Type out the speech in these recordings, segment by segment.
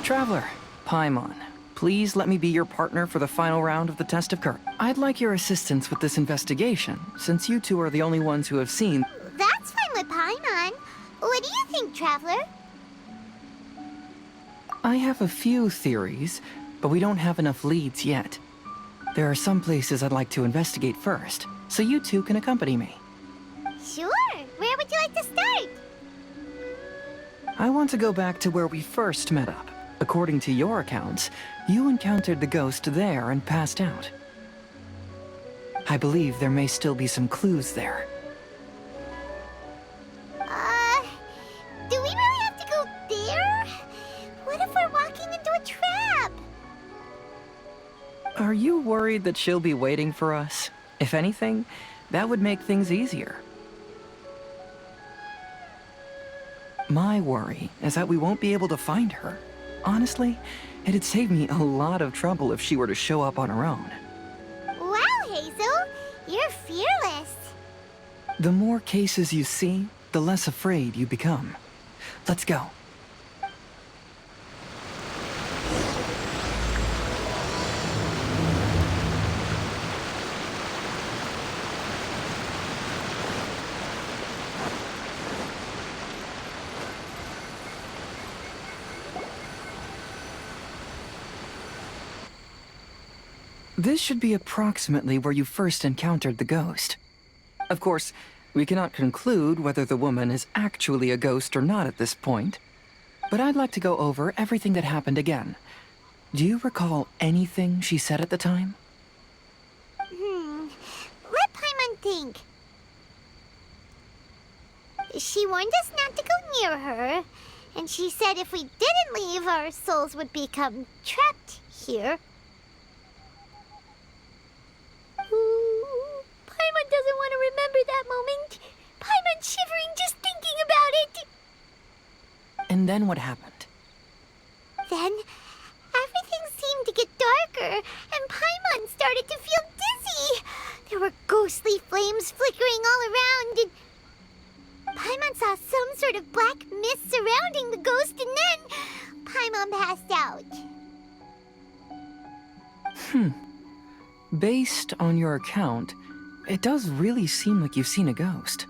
Traveler, Paimon, please let me be your partner for the final round of the test of courage. I'd like your assistance with this investigation, since you two are the only ones who have seen... That's fine with Paimon. What do you think, Traveler? I have a few theories, but we don't have enough leads yet. There are some places I'd like to investigate first, so you two can accompany me. Sure. Where would you like to start? I want to go back to where we first met up. According to your accounts, you encountered the ghost there and passed out. I believe there may still be some clues there. Do we really have to go there? What if we're walking into a trap? Are you worried that she'll be waiting for us? If anything, that would make things easier. My worry is that we won't be able to find her. Honestly, it'd save me a lot of trouble if she were to show up on her own. Wow, Hazel! You're fearless. The more cases you see, the less afraid you become. Let's go. This should be approximately where you first encountered the ghost. Of course, we cannot conclude whether the woman is actually a ghost or not at this point, but I'd like to go over everything that happened again. Do you recall anything she said at the time? Let Paimon think. She warned us not to go near her, and she said if we didn't leave, our souls would become trapped here. Paimon doesn't want to remember that moment. Paimon's shivering just thinking about it. And then what happened? Then, everything seemed to get darker, and Paimon started to feel dizzy. There were ghostly flames flickering all around, and Paimon saw some sort of black mist surrounding the ghost, and then Paimon passed out. Based on your account, it does really seem like you've seen a ghost.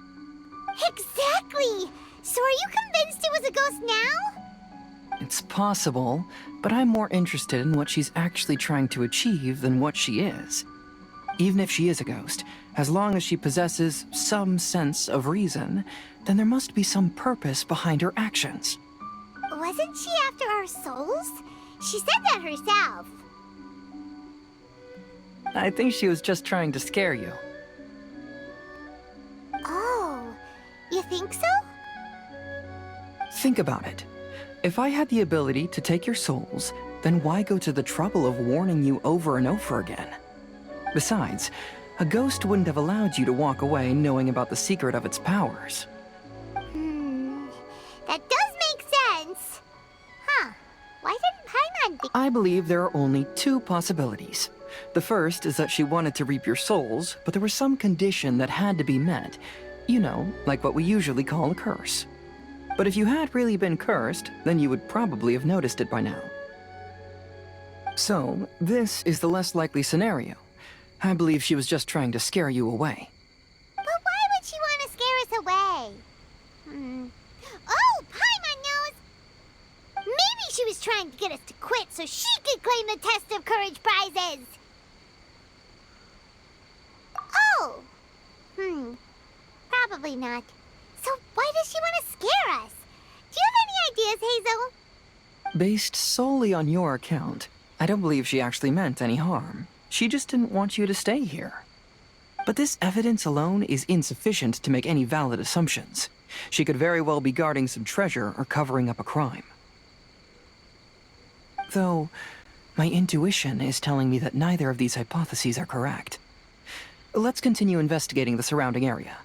Exactly! So are you convinced it was a ghost now? It's possible, but I'm more interested in what she's actually trying to achieve than what she is. Even if she is a ghost, as long as she possesses some sense of reason, then there must be some purpose behind her actions. Wasn't she after our souls? She said that herself. I think she was just trying to scare you. Oh, you think so? Think about it. If I had the ability to take your souls, then why go to the trouble of warning you over and over again? Besides, a ghost wouldn't have allowed you to walk away knowing about the secret of its powers. That does make sense. Huh. Why didn't Paimon think... I believe there are only two possibilities. The first is that she wanted to reap your souls, but there was some condition that had to be met. You know, like what we usually call a curse. But if you had really been cursed, then you would probably have noticed it by now. So, this is the less likely scenario. I believe she was just trying to scare you away. But why would she want to scare us away? Oh, Paimon knows! Maybe she was trying to get us to quit so she could claim the Test of Courage prizes! Oh! Probably not. So why does she want to scare us? Do you have any ideas, Hazel? Based solely on your account, I don't believe she actually meant any harm. She just didn't want you to stay here. But this evidence alone is insufficient to make any valid assumptions. She could very well be guarding some treasure or covering up a crime. Though, my intuition is telling me that neither of these hypotheses are correct. Let's continue investigating the surrounding area.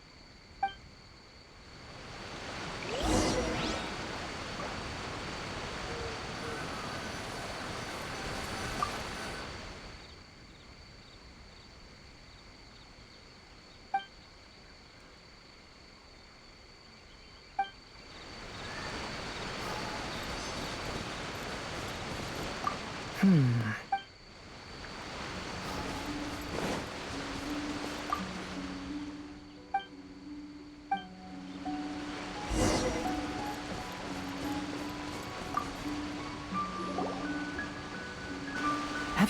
Have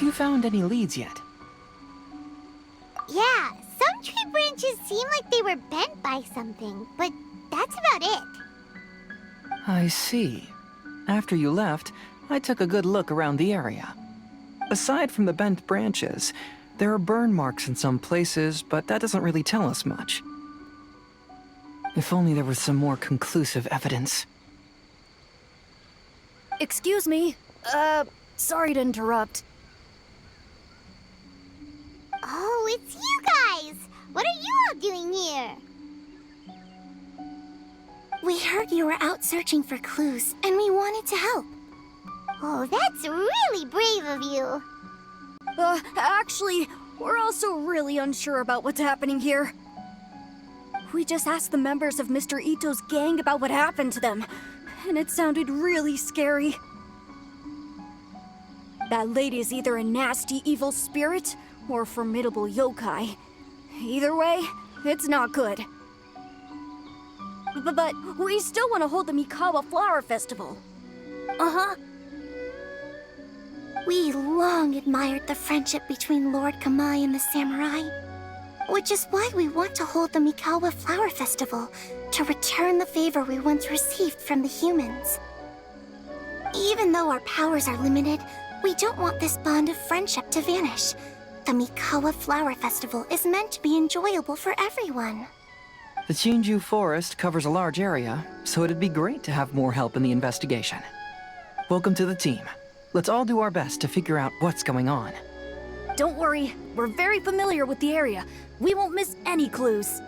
you found any leads yet? Yeah, some tree branches seem like they were bent by something, but that's about it. I see. After you left, I took a good look around the area. Aside from the bent branches, there are burn marks in some places, but that doesn't really tell us much. If only there was some more conclusive evidence. Excuse me. Sorry to interrupt. Oh, it's you guys! What are you all doing here? We heard you were out searching for clues, and we wanted to help. Oh, that's really brave of you. Actually, we're also really unsure about what's happening here. We just asked the members of Mr. Ito's gang about what happened to them, and it sounded really scary. That lady is either a nasty evil spirit or a formidable yokai. Either way, it's not good. But we still want to hold the Mikawa Flower Festival. Uh-huh. We long admired the friendship between Lord Kamai and the samurai, which is why we want to hold the Mikawa Flower Festival to return the favor we once received from the humans. Even though our powers are limited, we don't want this bond of friendship to vanish. The Mikawa Flower Festival is meant to be enjoyable for everyone. The Chinju Forest covers a large area, so it'd be great to have more help in the investigation. Welcome to the team. Let's all do our best to figure out what's going on. Don't worry, we're very familiar with the area. We won't miss any clues.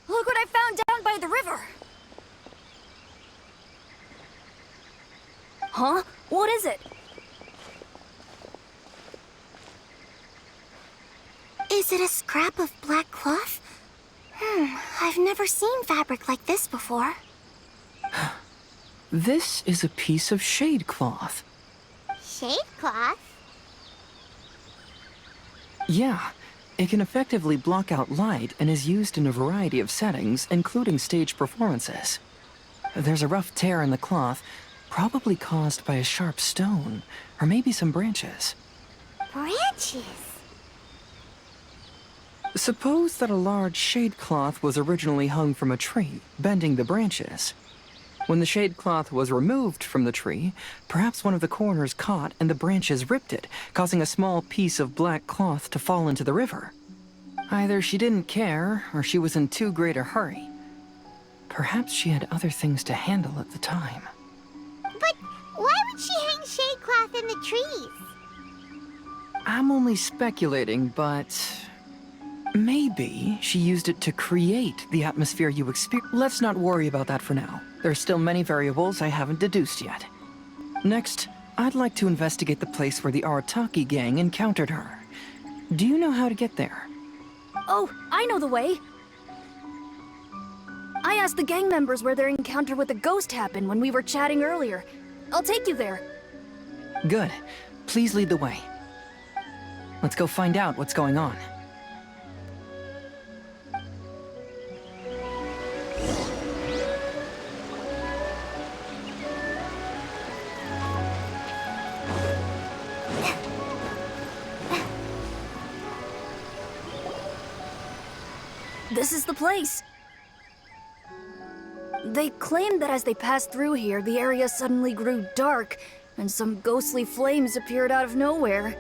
Look what I found down by the river! Huh? What is it? Is it a scrap of black cloth? I've never seen fabric like this before. This is a piece of shade cloth. Shade cloth? Yeah, it can effectively block out light and is used in a variety of settings, including stage performances. There's a rough tear in the cloth, probably caused by a sharp stone, or maybe some branches. Branches? Suppose that a large shade cloth was originally hung from a tree, bending the branches. When the shade cloth was removed from the tree, perhaps one of the corners caught and the branches ripped it, causing a small piece of black cloth to fall into the river. Either she didn't care, or she was in too great a hurry. Perhaps she had other things to handle at the time. But why would she hang shade cloth in the trees? I'm only speculating, but maybe she used it to create the atmosphere you experience. Let's not worry about that for now. There's still many variables I haven't deduced yet. Next, I'd like to investigate the place where the Arataki gang encountered her. Do you know how to get there? Oh, I know the way. I asked the gang members where their encounter with the ghost happened when we were chatting earlier. I'll take you there. Good. Please lead the way. Let's go find out what's going on. This is the place. They claimed that as they passed through here, the area suddenly grew dark, and some ghostly flames appeared out of nowhere.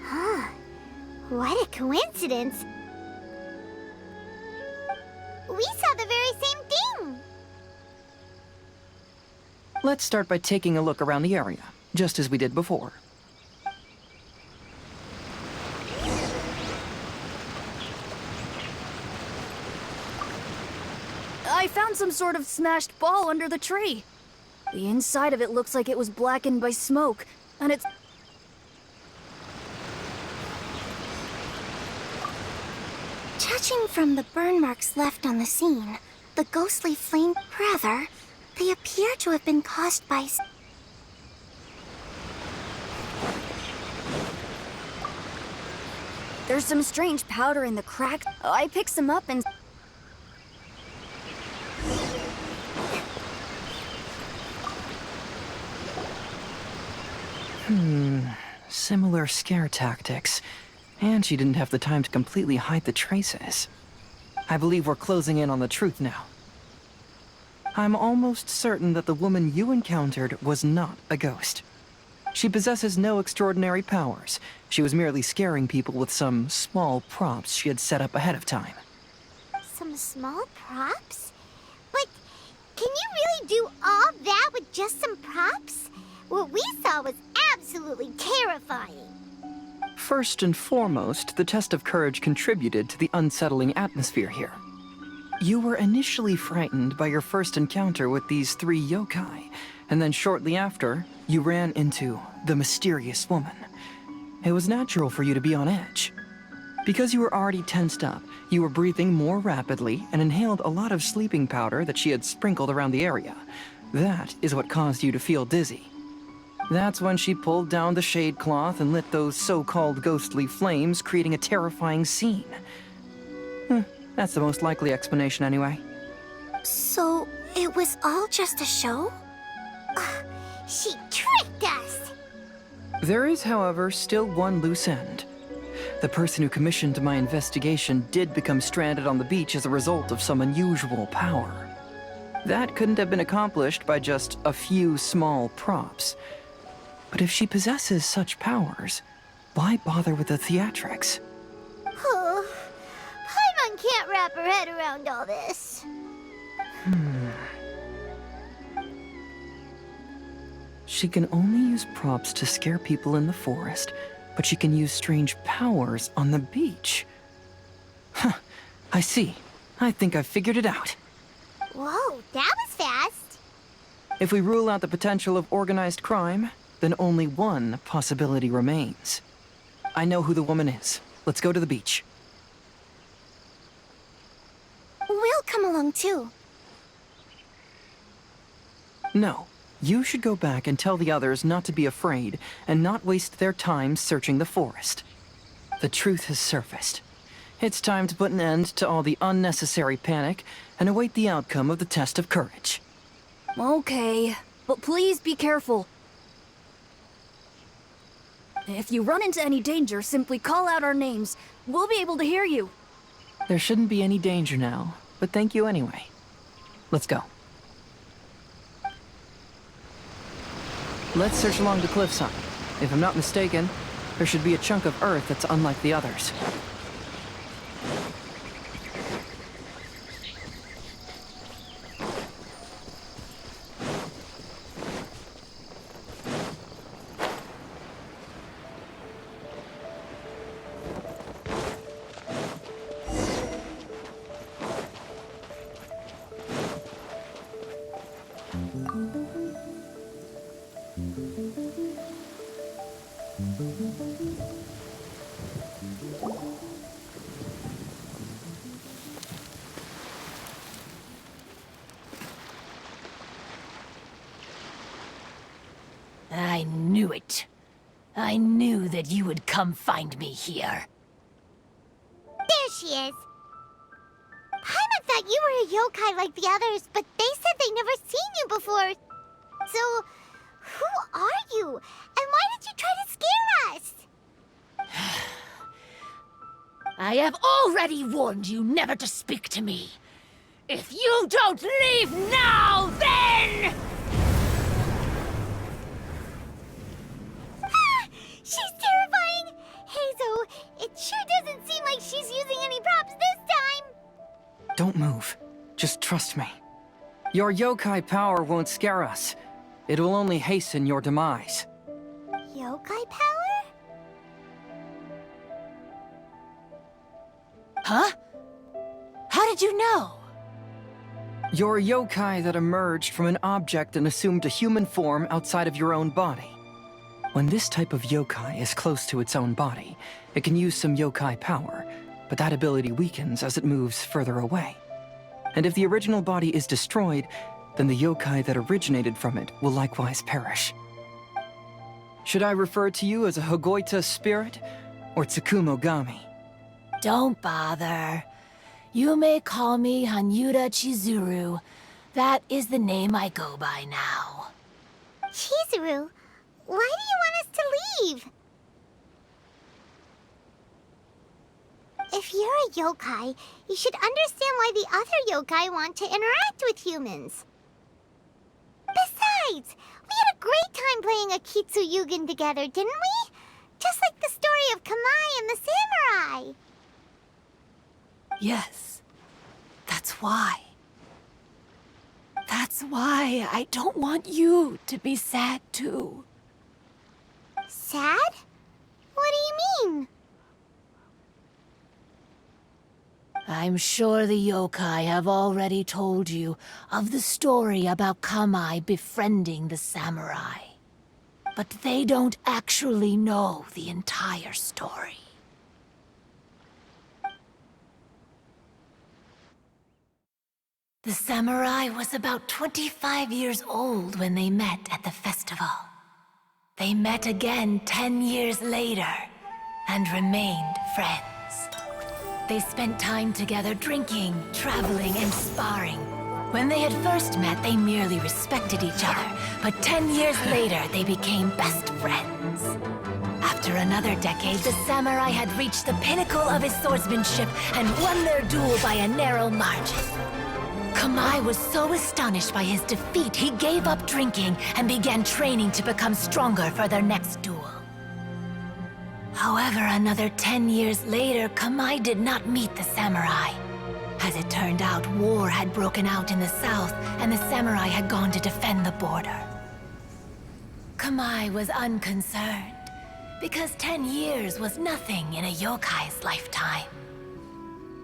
Huh. What a coincidence. We saw the very same thing. Let's start by taking a look around the area, just as we did before. found some sort of smashed ball under the tree. The inside of it looks like it was blackened by smoke, and it's... Judging from the burn marks left on the scene, the ghostly flame, rather, they appear to have been caused by... There's some strange powder in the crack. I picked some up and... Similar scare tactics. And she didn't have the time to completely hide the traces. I believe we're closing in on the truth now. I'm almost certain that the woman you encountered was not a ghost. She possesses no extraordinary powers. She was merely scaring people with some small props she had set up ahead of time. Some small props? But can you really do all that with just some props? What we saw was absolutely terrifying. First and foremost, the test of courage contributed to the unsettling atmosphere here. You were initially frightened by your first encounter with these 3 yokai, and then shortly after, you ran into the mysterious woman. It was natural for you to be on edge. Because you were already tensed up, you were breathing more rapidly and inhaled a lot of sleeping powder that she had sprinkled around the area. That is what caused you to feel dizzy. That's when she pulled down the shade cloth and lit those so-called ghostly flames, creating a terrifying scene. That's the most likely explanation anyway. So, it was all just a show? She tricked us! There is, however, still one loose end. The person who commissioned my investigation did become stranded on the beach as a result of some unusual power. That couldn't have been accomplished by just a few small props. But if she possesses such powers, why bother with the theatrics? Paimon can't wrap her head around all this. She can only use props to scare people in the forest, but she can use strange powers on the beach. Huh, I see. I think I've figured it out. Whoa, that was fast. If we rule out the potential of organized crime, then only one possibility remains. I know who the woman is. Let's go to the beach. We'll come along too. No. You should go back and tell the others not to be afraid and not waste their time searching the forest. The truth has surfaced. It's time to put an end to all the unnecessary panic and await the outcome of the test of courage. Okay, but please be careful. If you run into any danger, simply call out our names. We'll be able to hear you. There shouldn't be any danger now, but thank you anyway. Let's go. Let's search along the cliffside. If I'm not mistaken, there should be a chunk of earth that's unlike the others. I knew it. I knew that you would come find me here. There she is. Paimon thought you were a yokai like the others, but they said they never seen you before. So, who are you? And why did you try to scare us? I have already warned you never to speak to me. If you don't leave now, then... She's terrifying! Hazel, it sure doesn't seem like she's using any props this time! Don't move. Just trust me. Your yokai power won't scare us. It will only hasten your demise. Yokai power? Huh? How did you know? You're a yokai that emerged from an object and assumed a human form outside of your own body. When this type of yokai is close to its own body, it can use some yokai power, but that ability weakens as it moves further away. And if the original body is destroyed, then the yokai that originated from it will likewise perish. Should I refer to you as a Hagoita spirit or Tsukumogami? Don't bother. You may call me Hanyuda Chizuru. That is the name I go by now. Chizuru, why do you want us to leave? If you're a yokai, you should understand why the other yokai want to interact with humans. Besides, we had a great time playing Akitsu Yugen together, didn't we? Just like the story of Kamai and the samurai. Yes, that's why. That's why I don't want you to be sad too. Sad? What do you mean? I'm sure the yokai have already told you of the story about Kamai befriending the samurai. But they don't actually know the entire story. The samurai was about 25 years old when they met at the festival. They met again 10 years later and remained friends. They spent time together drinking, traveling, and sparring. When they had first met, they merely respected each other, but 10 years later, they became best friends. After another decade, the samurai had reached the pinnacle of his swordsmanship and won their duel by a narrow margin. Kamai was so astonished by his defeat, he gave up drinking and began training to become stronger for their next duel. However, another 10 years later, Kamai did not meet the samurai. As it turned out, war had broken out in the south, and the samurai had gone to defend the border. Kamai was unconcerned, because 10 years was nothing in a yokai's lifetime.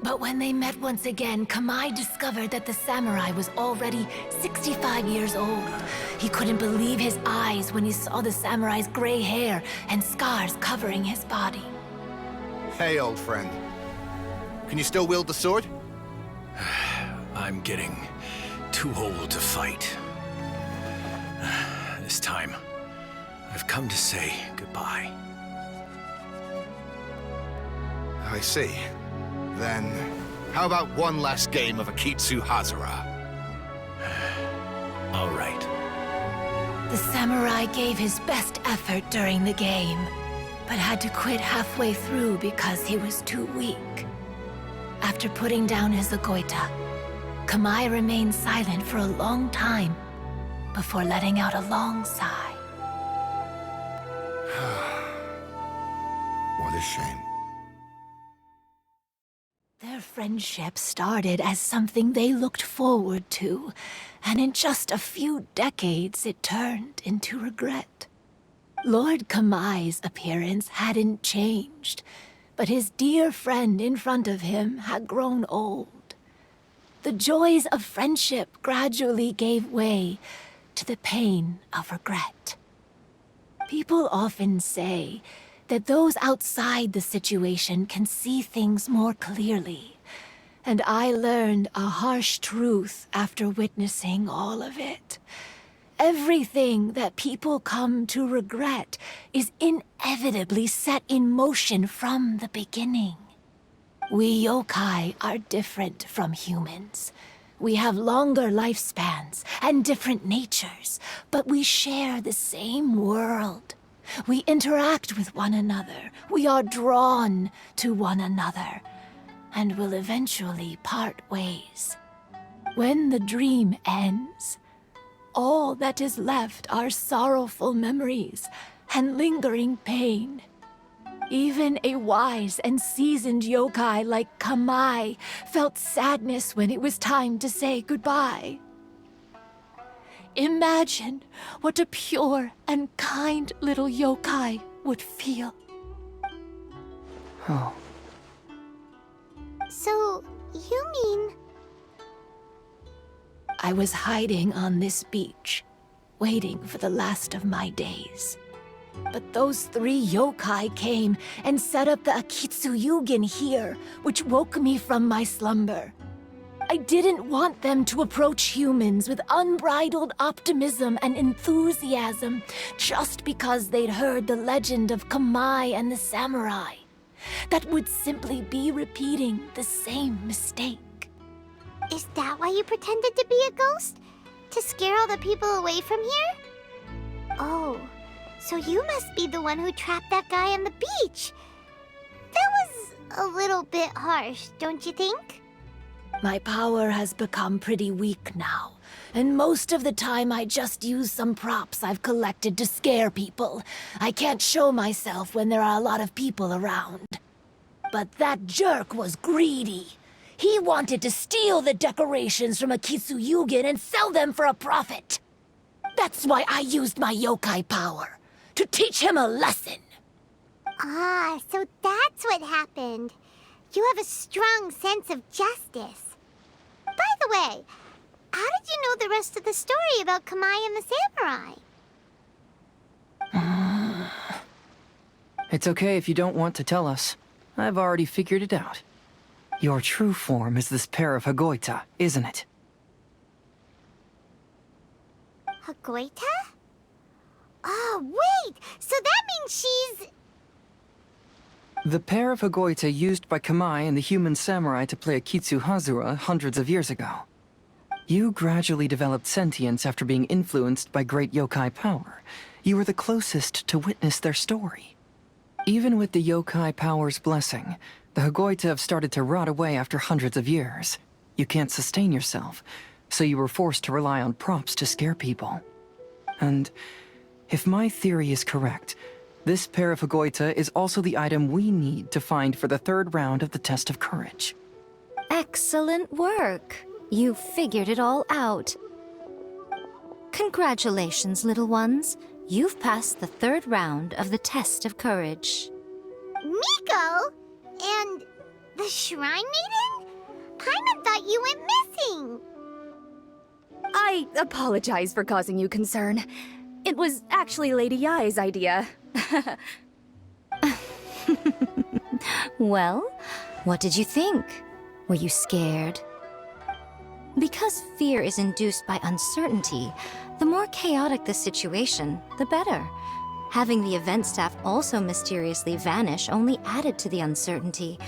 But when they met once again, Kamai discovered that the samurai was already 65 years old. He couldn't believe his eyes when he saw the samurai's gray hair and scars covering his body. Hey, old friend. Can you still wield the sword? I'm getting too old to fight. This time, I've come to say goodbye. I see. Then, how about one last game of Akitsu Hazara? All right. The samurai gave his best effort during the game, but had to quit halfway through because he was too weak. After putting down his Agoita, Kamai remained silent for a long time before letting out a long sigh. What a shame. Their friendship started as something they looked forward to, and in just a few decades it turned into regret. Lord Kamai's appearance hadn't changed, but his dear friend in front of him had grown old. The joys of friendship gradually gave way to the pain of regret. People often say that those outside the situation can see things more clearly. And I learned a harsh truth after witnessing all of it. Everything that people come to regret is inevitably set in motion from the beginning. We yokai are different from humans. We have longer lifespans and different natures, but we share the same world. We interact with one another, we are drawn to one another, and will eventually part ways. When the dream ends, all that is left are sorrowful memories and lingering pain. Even a wise and seasoned yokai like Kamai felt sadness when it was time to say goodbye. Imagine what a pure and kind little yokai would feel. Oh. So, you mean... I was hiding on this beach, waiting for the last of my days. But those 3 yokai came and set up the Akitsu Yugen here, which woke me from my slumber. I didn't want them to approach humans with unbridled optimism and enthusiasm just because they'd heard the legend of Kamai and the samurai. That would simply be repeating the same mistake. Is that why you pretended to be a ghost? To scare all the people away from here? Oh, so you must be the one who trapped that guy on the beach. That was a little bit harsh, don't you think? My power has become pretty weak now, and most of the time I just use some props I've collected to scare people. I can't show myself when there are a lot of people around. But that jerk was greedy. He wanted to steal the decorations from Akitsu Yugen and sell them for a profit. That's why I used my yokai power, to teach him a lesson. Ah, so that's what happened. You have a strong sense of justice. By the way, how did you know the rest of the story about Kamai and the samurai? It's okay if you don't want to tell us. I've already figured it out. Your true form is this pair of Hagoita, isn't it? Hagoita? Oh, wait! So that means she's... The pair of Hagoita used by Kamai and the human samurai to play Akitsu Hazura hundreds of years ago. You gradually developed sentience after being influenced by great yokai power. You were the closest to witness their story. Even with the yokai power's blessing, the Hagoita have started to rot away after hundreds of years. You can't sustain yourself, so you were forced to rely on props to scare people. And if my theory is correct, this pair of Hagoita is also the item we need to find for the 3rd round of the test of courage. Excellent work. You figured it all out. Congratulations, little ones. You've passed the 3rd round of the test of courage. Miko? And the Shrine Maiden? Paimon thought you went missing. I apologize for causing you concern. It was actually Lady Yai's idea. Well, what did you think? Were you scared? Because fear is induced by uncertainty, the more chaotic the situation, the better. Having the event staff also mysteriously vanish only added to the uncertainty.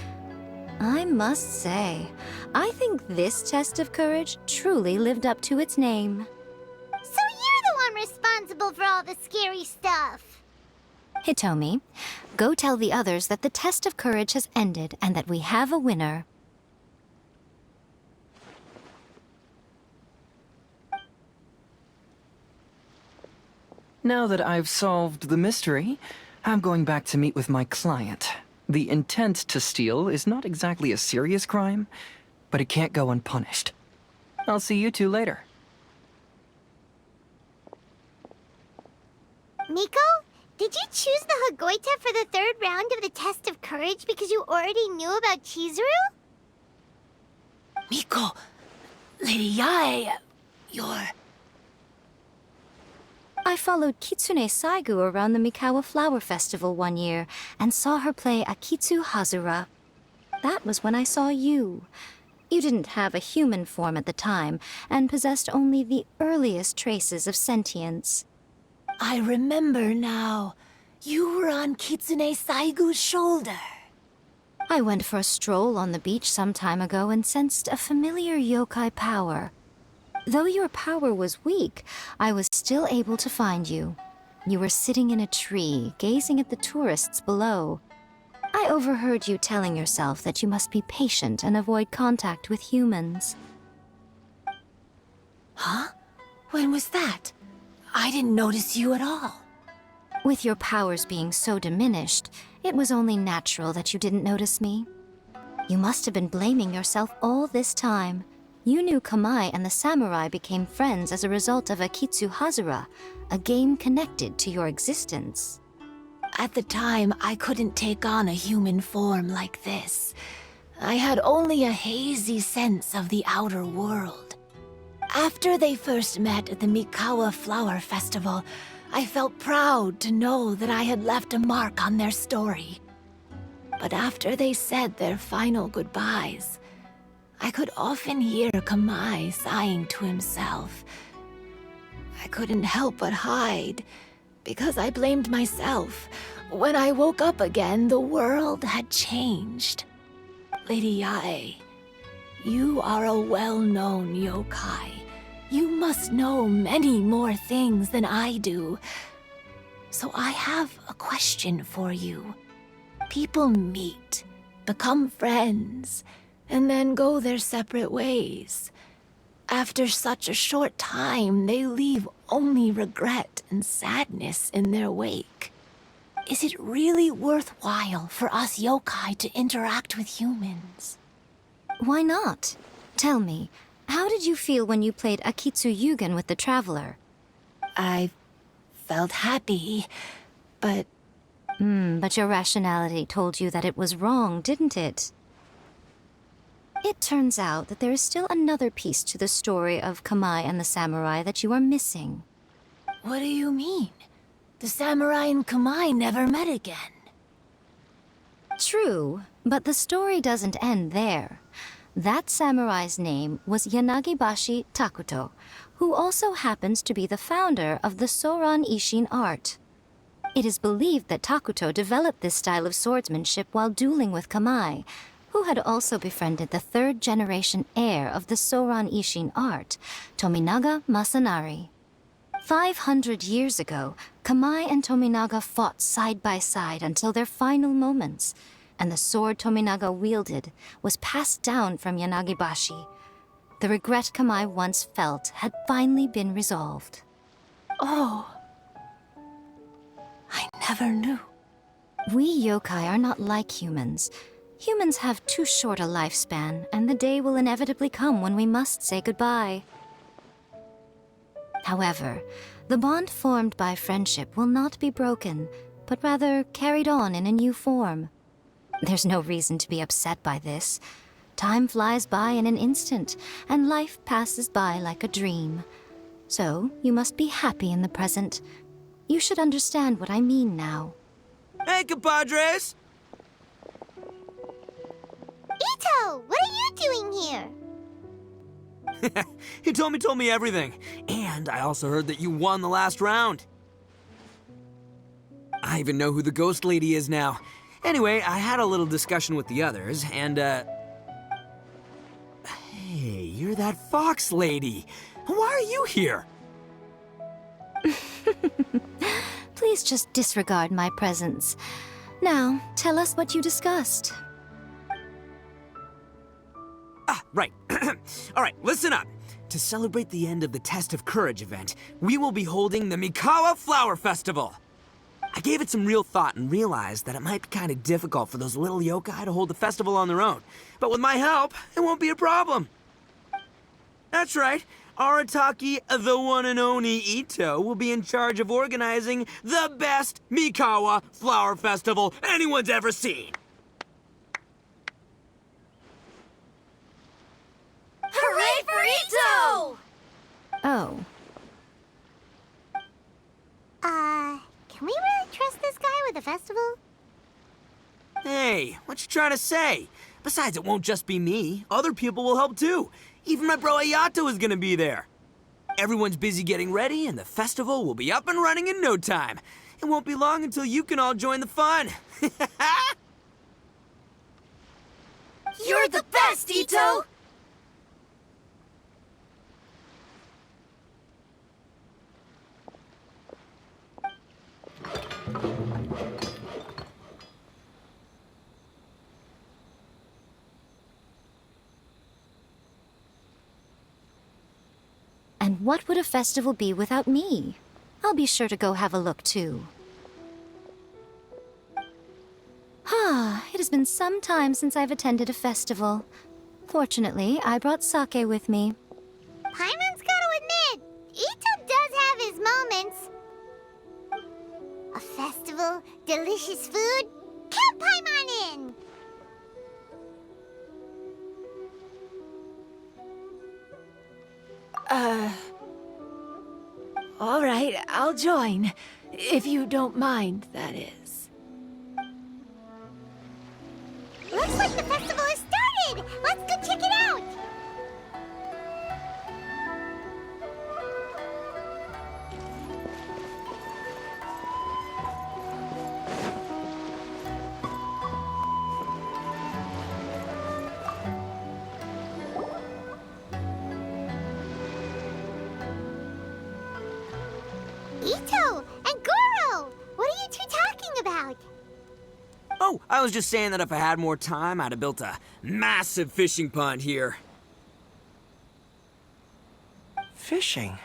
I must say, I think this test of courage truly lived up to its name. So you're the one responsible for all the scary stuff. Hitomi, go tell the others that the test of courage has ended and that we have a winner. Now that I've solved the mystery, I'm going back to meet with my client. The intent to steal is not exactly a serious crime, but it can't go unpunished. I'll see you two later. Miko, did you choose the Hagoita for the 3rd round of the test of courage because you already knew about Chizuru? Miko, Lady Yai, you're... I followed Kitsune Saigu around the Mikawa Flower Festival one year and saw her play Akitsu Hazura. That was when I saw you. You didn't have a human form at the time and possessed only the earliest traces of sentience. I remember now. You were on Kitsune Saigu's shoulder. I went for a stroll on the beach some time ago and sensed a familiar yokai power. Though your power was weak, I was still able to find you. You were sitting in a tree, gazing at the tourists below. I overheard you telling yourself that you must be patient and avoid contact with humans. Huh? When was that? I didn't notice you at all. With your powers being so diminished, it was only natural that you didn't notice me. You must have been blaming yourself all this time. You knew Kamai and the samurai became friends as a result of Akitsu Hazura, a game connected to your existence. At the time, I couldn't take on a human form like this. I had only a hazy sense of the outer world. After they first met at the Mikawa Flower Festival, I felt proud to know that I had left a mark on their story. But after they said their final goodbyes, I could often hear Kamai sighing to himself. I couldn't help but hide, because I blamed myself. When I woke up again, the world had changed. Lady Yae, you are a well-known yokai. You must know many more things than I do. So I have a question for you. People meet, become friends, and then go their separate ways. After such a short time, they leave only regret and sadness in their wake. Is it really worthwhile for us yokai to interact with humans? Why not? Tell me, how did you feel when you played Akitsu Yugen with the Traveler? I felt happy, but... But your rationality told you that it was wrong, didn't it? It turns out that there is still another piece to the story of Kamai and the samurai that you are missing. What do you mean? The samurai and Kamai never met again. True, but the story doesn't end there. That samurai's name was Yanagibashi Takuto, who also happens to be the founder of the Soran Ishin art. It is believed that Takuto developed this style of swordsmanship while dueling with Kamai, who had also befriended the third-generation heir of the Soran Ishin art, Tominaga Masanari. 500 years ago, Kamai and Tominaga fought side by side until their final moments, and the sword Tominaga wielded was passed down from Yanagibashi. The regret Kamai once felt had finally been resolved. Oh. I never knew. We yokai are not like humans. Humans have too short a lifespan, and the day will inevitably come when we must say goodbye. However, the bond formed by friendship will not be broken, but rather carried on in a new form. There's no reason to be upset by this. Time flies by in an instant, and life passes by like a dream. So, you must be happy in the present. You should understand what I mean now. Hey, compadres! Ito, what are you doing here? Hitomi told me everything. And I also heard that you won the last round. I even know who the ghost lady is now. Anyway, I had a little discussion with the others, and, Hey, you're that fox lady. Why are you here? Please just disregard my presence. Now, tell us what you discussed. Right. All right, listen up. To celebrate the end of the Test of Courage event, we will be holding the Mikawa Flower Festival. I gave it some real thought and realized that it might be kind of difficult for those little yokai to hold the festival on their own. But with my help, it won't be a problem. That's right. Arataki, the one and only Ito, will be in charge of organizing the best Mikawa Flower Festival anyone's ever seen. Hooray for Ito! Oh, Can we really trust this guy with the festival? Hey, what you trying to say? Besides, it won't just be me. Other people will help too. Even my bro Ayato is gonna be there. Everyone's busy getting ready, and the festival will be up and running in no time. It won't be long until you can all join the fun. You're the best, Ito! and what would a festival be without me? I'll be sure to go have a look too. It has been some time since I've attended a festival. Fortunately, I brought sake with me. Paimon's gotta admit, Ito does have his moments. A festival, delicious food, count Paimon in! All right, I'll join. If you don't mind, that is. Looks like the festival has started! Let's go check it out! Ito and Goro! What are you two talking about? Oh, I was just saying that if I had more time, I'd have built a massive fishing pond here. Fishing?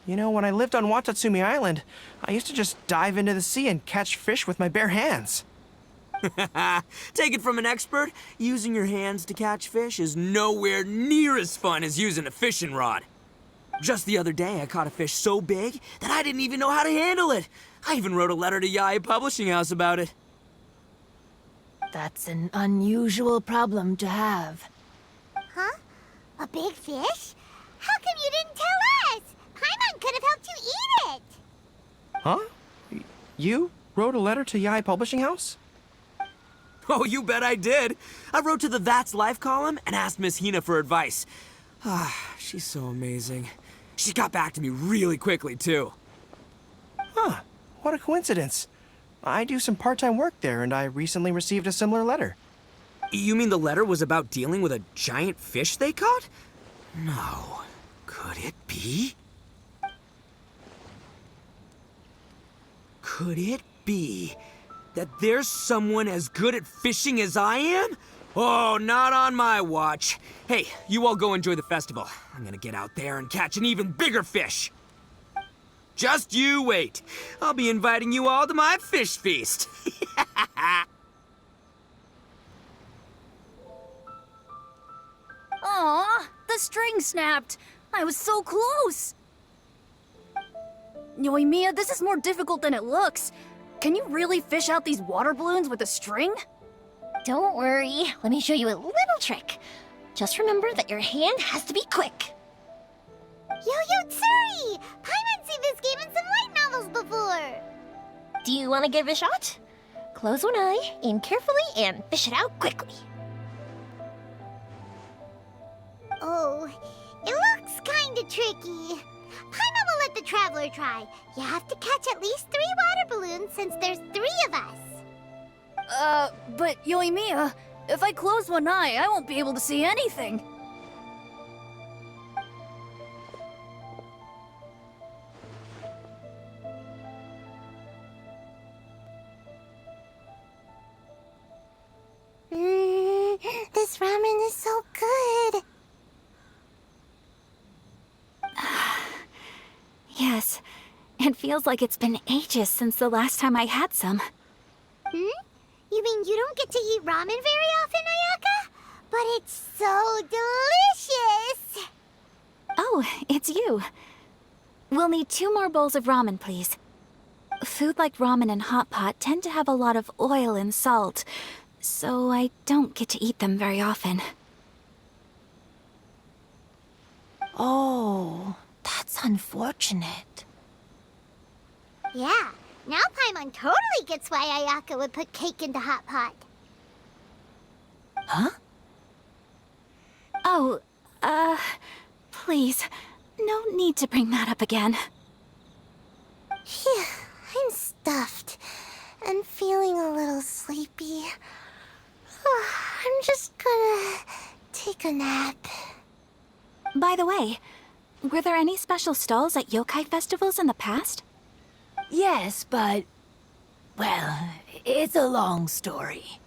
You know, when I lived on Watatsumi Island, I used to just dive into the sea and catch fish with my bare hands. Take it from an expert, using your hands to catch fish is nowhere near as fun as using a fishing rod. Just the other day, I caught a fish so big that I didn't even know how to handle it. I even wrote a letter to Yae Publishing House about it. That's an unusual problem to have. Huh? A big fish? How come you didn't tell us? Paimon could have helped you eat it! Huh? You wrote a letter to Yae Publishing House? Oh, you bet I did. I wrote to the That's Life column and asked Miss Hina for advice. She's so amazing. She got back to me really quickly, too. Huh. What a coincidence. I do some part-time work there, and I recently received a similar letter. You mean the letter was about dealing with a giant fish they caught? No. Could it be? Could it be that there's someone as good at fishing as I am? Oh, not on my watch. Hey, you all go enjoy the festival. I'm gonna get out there and catch an even bigger fish. Just you wait. I'll be inviting you all to my fish feast. Aw, the string snapped. I was so close. Yoimiya, this is more difficult than it looks. Can you really fish out these water balloons with a string? Don't worry, let me show you a little trick. Just remember that your hand has to be quick. Yo-Yo Tsuri! Paimon's seen this game in some light novels before! Do you want to give it a shot? Close one eye, aim carefully, and fish it out quickly. Oh, it looks kinda tricky. Paimon will let the traveler try. You have to catch at least 3 water balloons since there's 3 of us. But Yoimiya, if I close one eye, I won't be able to see anything. This ramen is so good. Yes, it feels like it's been ages since the last time I had some. You mean you don't get to eat ramen very often, Ayaka? But it's so delicious! Oh, it's you. We'll need 2 more bowls of ramen, please. Food like ramen and hot pot tend to have a lot of oil and salt, so I don't get to eat them very often. Oh, that's unfortunate. Yeah, now Paimon totally gets why Ayaka would put cake into hot pot. Huh? Oh, please, no need to bring that up again. Phew, I'm stuffed and feeling a little sleepy. I'm just gonna take a nap. By the way, were there any special stalls at yokai festivals in the past? Yes, but... well, it's a long story.